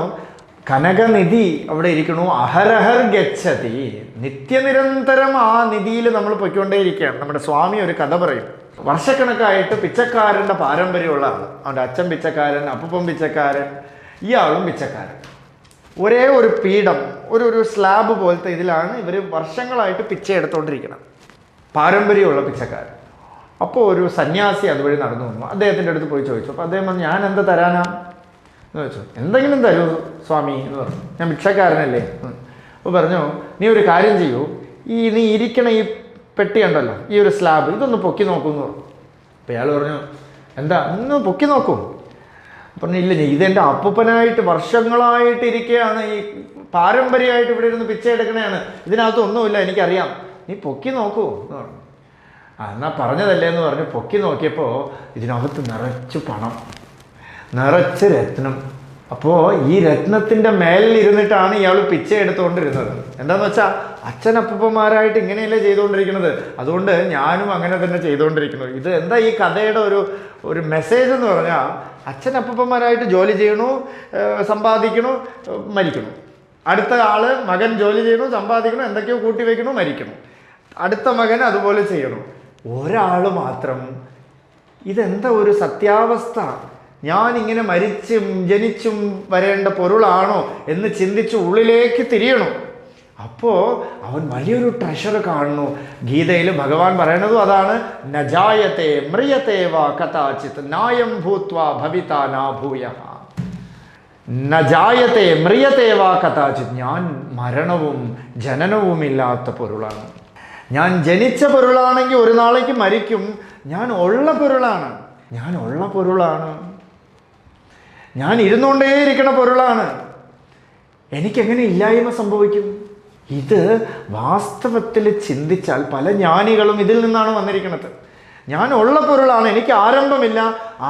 കനകനിധി അവിടെ ഇരിക്കണു, അഹരഹർ ഗച്ഛതി. നിത്യനിരന്തരം ആ നിധിയിൽ നമ്മൾ പൊയ്ക്കൊണ്ടേയിരിക്കുകയാണ്. നമ്മുടെ സ്വാമി ഒരു കഥ പറയും. വർഷക്കണക്കായിട്ട് പിച്ചക്കാരൻ്റെ പാരമ്പര്യമുള്ള ആൾ. അവൻ്റെ അച്ഛൻ പിച്ചക്കാരൻ, അപ്പൂപ്പൻ പിച്ചക്കാരൻ, ഇയാളും പിച്ചക്കാരൻ. ഒരേ ഒരു പീഠം, ഒരു സ്ലാബ് പോലത്തെ ഇതിലാണ് ഇവർ വർഷങ്ങളായിട്ട് പിച്ച എടുത്തുകൊണ്ടിരിക്കുന്നത്. പാരമ്പര്യമുള്ള പിച്ചക്കാരൻ. അപ്പോൾ ഒരു സന്യാസി അതുവഴി നടന്നു വന്നു. അദ്ദേഹത്തിൻ്റെ അടുത്ത് പോയി ചോദിച്ചു. അപ്പോൾ അദ്ദേഹം പറഞ്ഞു, ഞാൻ എന്താ തരാനാ എന്ന് ചോദിച്ചു. എന്തെങ്കിലും തരൂ സ്വാമി എന്ന് പറഞ്ഞു. ഞാൻ ഭിക്ഷക്കാരനല്ലേ. അപ്പോൾ പറഞ്ഞു, നീ ഒരു കാര്യം ചെയ്യൂ, നീ ഇരിക്കണ ഈ പെട്ടി ഉണ്ടല്ലോ, ഈ ഒരു സ്ലാബ്, ഇതൊന്ന് പൊക്കി നോക്കുമെന്ന് പറഞ്ഞു. അപ്പോൾ ഇയാൾ പറഞ്ഞു, എന്താ ഒന്ന് പൊക്കി നോക്കൂ? പറഞ്ഞു, ഇല്ല, ഇതെൻ്റെ അപ്പൂപ്പനായിട്ട് വർഷങ്ങളായിട്ട് ഇരിക്കുകയാണ്, ഈ പാരമ്പര്യമായിട്ട് ഇവിടെ ഇരുന്ന് പിച്ച എടുക്കണതാണ്, ഇതിനകത്ത് ഒന്നുമില്ല, എനിക്കറിയാം, നീ പൊക്കി നോക്കൂ എന്ന് പറഞ്ഞു. എന്നാൽ പറഞ്ഞതല്ലേ എന്ന് പറഞ്ഞ് പൊക്കി നോക്കിയപ്പോൾ ഇതിനകത്ത് നിറച്ച് പണം, നിറച്ച് രത്നം. അപ്പോൾ ഈ രത്നത്തിൻ്റെ മേലിൽ ഇരുന്നിട്ടാണ് ഇയാൾ പിച്ച എടുത്തുകൊണ്ടിരുന്നത്. എന്താണെന്ന് വെച്ചാൽ അച്ഛനപ്പൂപ്പന്മാരായിട്ട് ഇങ്ങനെയല്ലേ ചെയ്തുകൊണ്ടിരിക്കുന്നത്, അതുകൊണ്ട് ഞാനും അങ്ങനെ തന്നെ ചെയ്തുകൊണ്ടിരിക്കുന്നു. ഇത് എന്താ ഈ കഥയുടെ ഒരു മെസ്സേജ് എന്ന് പറഞ്ഞാൽ, അച്ഛനപ്പൂപ്പന്മാരായിട്ട് ജോലി ചെയ്യണു, സമ്പാദിക്കണു, മരിക്കണു. അടുത്ത ആൾ മകൻ ജോലി ചെയ്യണു, സമ്പാദിക്കണു, എന്തൊക്കെയോ കൂട്ടി വയ്ക്കണു, മരിക്കണു. അടുത്ത മകൻ അതുപോലെ ചെയ്യണു. ഒരാൾ മാത്രം, ഇതെന്താ ഒരു സത്യാവസ്ഥ, ഞാനിങ്ങനെ മരിച്ചും ജനിച്ചും വരേണ്ട പൊരുളാണോ എന്ന് ചിന്തിച്ച് ഉള്ളിലേക്ക് തിരിയണം. അപ്പോൾ അവൻ വലിയൊരു ട്രഷർ കാണുന്നു. ഗീതയിൽ ഭഗവാൻ പറയണതും അതാണ്, നജായത്തെ മ്രിയത്തെ വാ കഥാചിത് നായം ഭൂത്വാ ഭവിത നാഭൂയഃ. നജായത്തെ മ്രിയത്തെ വാ കഥാചിത്, ഞാൻ മരണവും ജനനവുമില്ലാത്ത പൊരുളാണ്. ഞാൻ ജനിച്ച പൊരുളാണെങ്കിൽ ഒരു നാളേക്ക് മരിക്കും. ഞാൻ ഉള്ള പൊരുളാണ്, ഞാൻ ഉള്ള പൊരുളാണ്, ഞാൻ ഇരുന്നുകൊണ്ടേയിരിക്കണ പൊരുളാണ്. എനിക്കെങ്ങനെ ഇല്ലായ്മ സംഭവിക്കും? ഇത് വാസ്തവത്തിൽ ചിന്തിച്ചാൽ പല ജ്ഞാനികളും ഇതിൽ നിന്നാണ് വന്നിരിക്കുന്നത്. ഞാൻ ഉള്ള പൊരുളാണ്, എനിക്ക് ആരംഭമില്ല,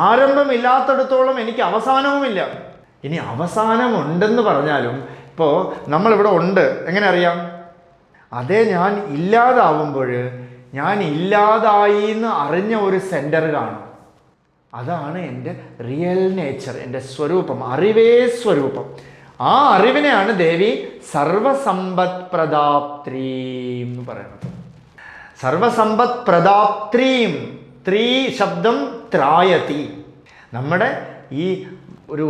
ആരംഭമില്ലാത്തടത്തോളം എനിക്ക് അവസാനവുമില്ല. ഇനി അവസാനമുണ്ടെന്ന് പറഞ്ഞാലും ഇപ്പോൾ നമ്മളിവിടെ ഉണ്ട്, എങ്ങനെ അറിയാം? അതേ ഞാൻ ഇല്ലാതാവുമ്പോൾ ഞാൻ ഇല്ലാതായി എന്ന് അറിഞ്ഞ ഒരു സെൻറ്റർ കാണും. അതാണ് എൻ്റെ റിയൽ നേച്ചർ, എൻ്റെ സ്വരൂപം, അറിവേ സ്വരൂപം. ആ അറിവിനെയാണ് ദേവി സർവസമ്പത് പ്രദാപ്ത്രീം എന്ന് പറയുന്നത്. സർവസമ്പത് പ്രദാപ്ത്രീം, ത്രീ ശബ്ദം ത്രായതി. നമ്മുടെ ഈ ഒരു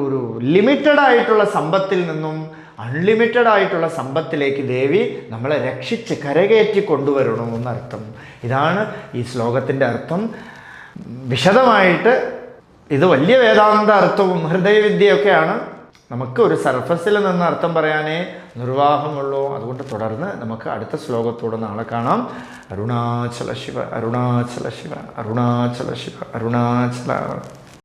ലിമിറ്റഡ് ആയിട്ടുള്ള സമ്പത്തിൽ നിന്നും അൺലിമിറ്റഡ് ആയിട്ടുള്ള സമ്പത്തിലേക്ക് ദേവി നമ്മളെ രക്ഷിച്ച് കരകയറ്റി കൊണ്ടുവരണമെന്നർത്ഥം. ഇതാണ് ഈ ശ്ലോകത്തിൻ്റെ അർത്ഥം. വിശദമായിട്ട് ഇത് വലിയ വേദാന്ത അർത്ഥവും ഹൃദയവിദ്യയൊക്കെയാണ്. നമുക്ക് ഒരു സർഫസിൽ നിന്ന് അർത്ഥം പറയാനേ നിർവാഹമുള്ളൂ. അതുകൊണ്ട് തുടർന്ന് നമുക്ക് അടുത്ത ശ്ലോകത്തോടെ നാളെ കാണാം. അരുണാചല ശിവ, അരുണാചല ശിവ, അരുണാചല ശിവ, അരുണാചല.